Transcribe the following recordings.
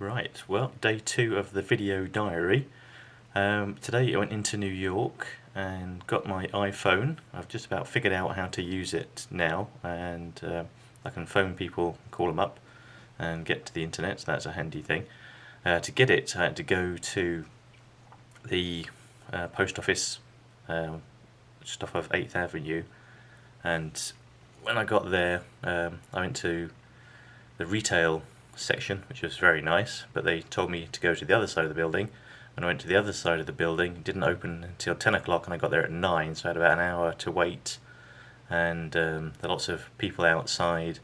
Right, well, day 2 of the video diary. Today I went into New York and got my iPhone. I've just about figured out how to use it now, and I can phone people, call them up, and get to the internet, so that's a handy thing. To get it, I had to go to the post office just off of 8th Avenue, and when I got there, I went to the retail section, which was very nice, but they told me to go to the other side of the building. When I went to the other side of the building, it didn't open until 10 o'clock, and I got there at 9, so I had about an hour to wait. And there were lots of people outside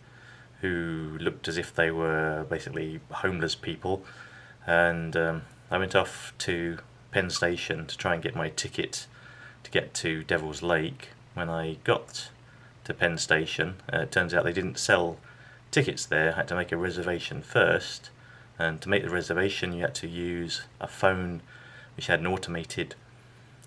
who looked as if they were basically homeless people. And I went off to Penn Station to try and get my ticket to get to Devil's Lake. When I got to Penn Station, it turns out they didn't sell tickets there. I had to make a reservation first, and to make the reservation you had to use a phone which had an automated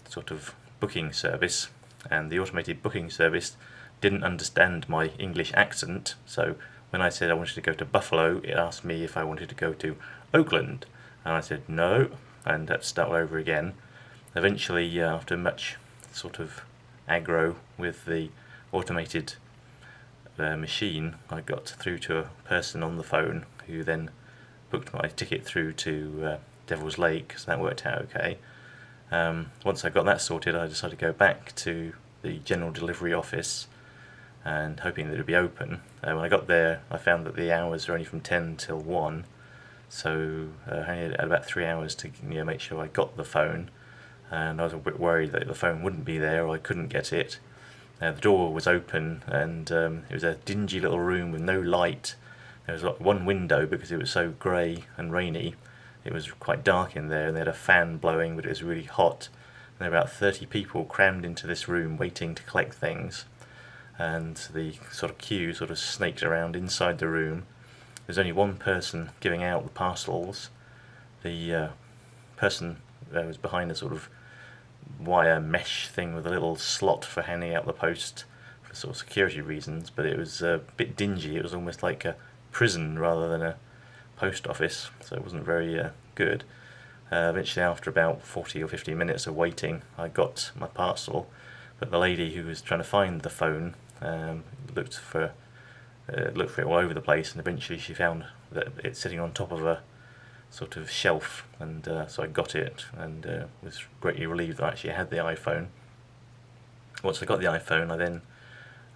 sort of booking service, and the automated booking service didn't understand my English accent, so when I said I wanted to go to Buffalo, it asked me if I wanted to go to Oakland, and I said no, and had to start over again. Eventually, after much sort of aggro with the automated machine, I got through to a person on the phone who then booked my ticket through to Devil's Lake, so that worked out okay. Once I got that sorted, I decided to go back to the general delivery office and hoping that it would be open. When I got there, I found that the hours were only from 10 till 1, so I only had about 3 hours to make sure I got the phone, and I was a bit worried that the phone wouldn't be there or I couldn't get it. The door was open, and it was a dingy little room with no light. There was one window because it was so grey and rainy. It was quite dark in there, and they had a fan blowing, but it was really hot. And there were about 30 people crammed into this room waiting to collect things, and the sort of queue sort of snaked around inside the room. There's only one person giving out the parcels. The person was behind a sort of wire mesh thing with a little slot for handing out the post for sort of security reasons, but it was a bit dingy. It was almost like a prison rather than a post office, so it wasn't very good. Eventually, after about 40 or 50 minutes of waiting, I got my parcel, but the lady who was trying to find the phone looked for it all over the place, and eventually she found that it's sitting on top of a sort of shelf, and so I got it, and was greatly relieved that I actually had the iPhone. Once I got the iPhone, I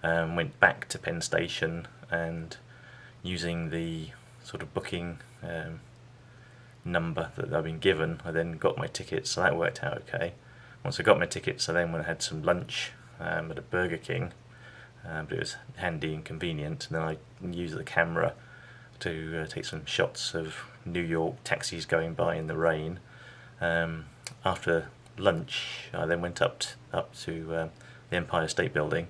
then went back to Penn Station, and using the sort of booking number that I've been given, I then got my tickets, so that worked out okay. Once I got my tickets, I then went and had some lunch at a Burger King, but it was handy and convenient, and then I used the camera to take some shots of New York taxis going by in the rain. After lunch, I then went up to the Empire State Building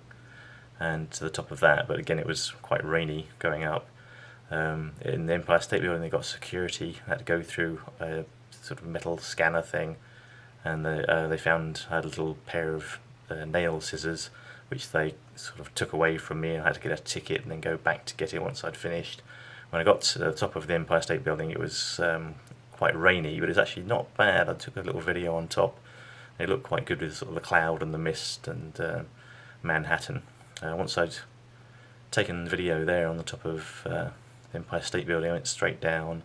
and to the top of that, but again it was quite rainy going up. In the Empire State Building they got security. I had to go through a sort of metal scanner thing, and they found I had a little pair of nail scissors which they sort of took away from me, and I had to get a ticket and then go back to get it once I'd finished. When I got to the top of the Empire State Building, it was quite rainy, but it's actually not bad. I took a little video on top. It looked quite good with sort of the cloud and the mist and Manhattan. Once I'd taken the video there on the top of the Empire State Building, I went straight down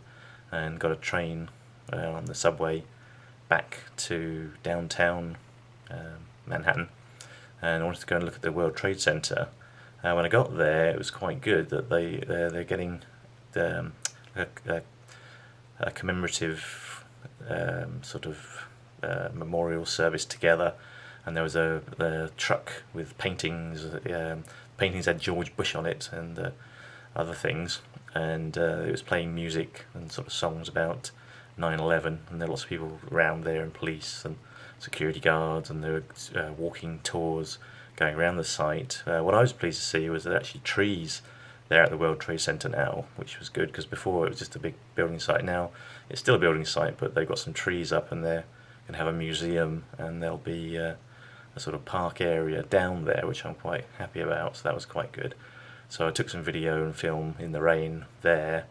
and got a train on the subway back to downtown Manhattan, and I wanted to go and look at the World Trade Center. When I got there, it was quite good that they're getting a commemorative sort of memorial service together, and there was a truck with paintings. Paintings had George Bush on it and other things, and it was playing music and sort of songs about 9/11, and there were lots of people around there, and police and security guards, and there were walking tours going around the site. What I was pleased to see was that actually trees there at the World Trade Center now, which was good, because before it was just a big building site. Now it's still a building site, but they've got some trees up, and they're going to have a museum, and there'll be a sort of park area down there, which I'm quite happy about, so that was quite good. So I took some video and film in the rain there,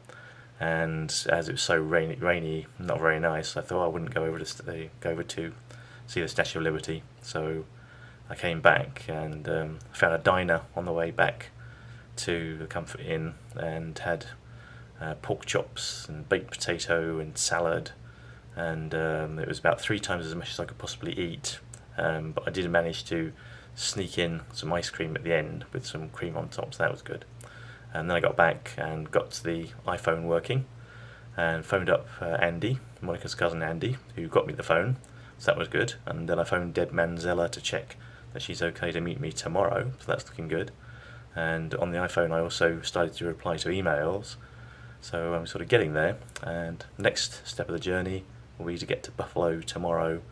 and as it was so rainy, not very nice, I thought I wouldn't go over to see the Statue of Liberty. So I came back and found a diner on the way back to the Comfort Inn, and had pork chops and baked potato and salad, and it was about 3 times as much as I could possibly eat. But I did manage to sneak in some ice cream at the end with some cream on top, so that was good. And then I got back and got the iPhone working, and phoned up Andy, Monica's cousin Andy, who got me the phone, so that was good. And then I phoned Deb Manzella to check that she's okay to meet me tomorrow, so that's looking good. And on the iPhone I also started to reply to emails, so I'm sort of getting there. And next step of the journey will be to get to Buffalo tomorrow,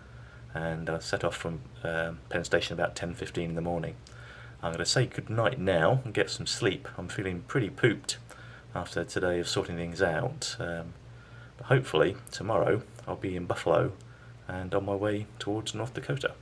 and I'll set off from Penn Station about 10:15 in the morning. I'm going to say good night now and get some sleep. I'm feeling pretty pooped after today of sorting things out, but hopefully tomorrow I'll be in Buffalo and on my way towards North Dakota.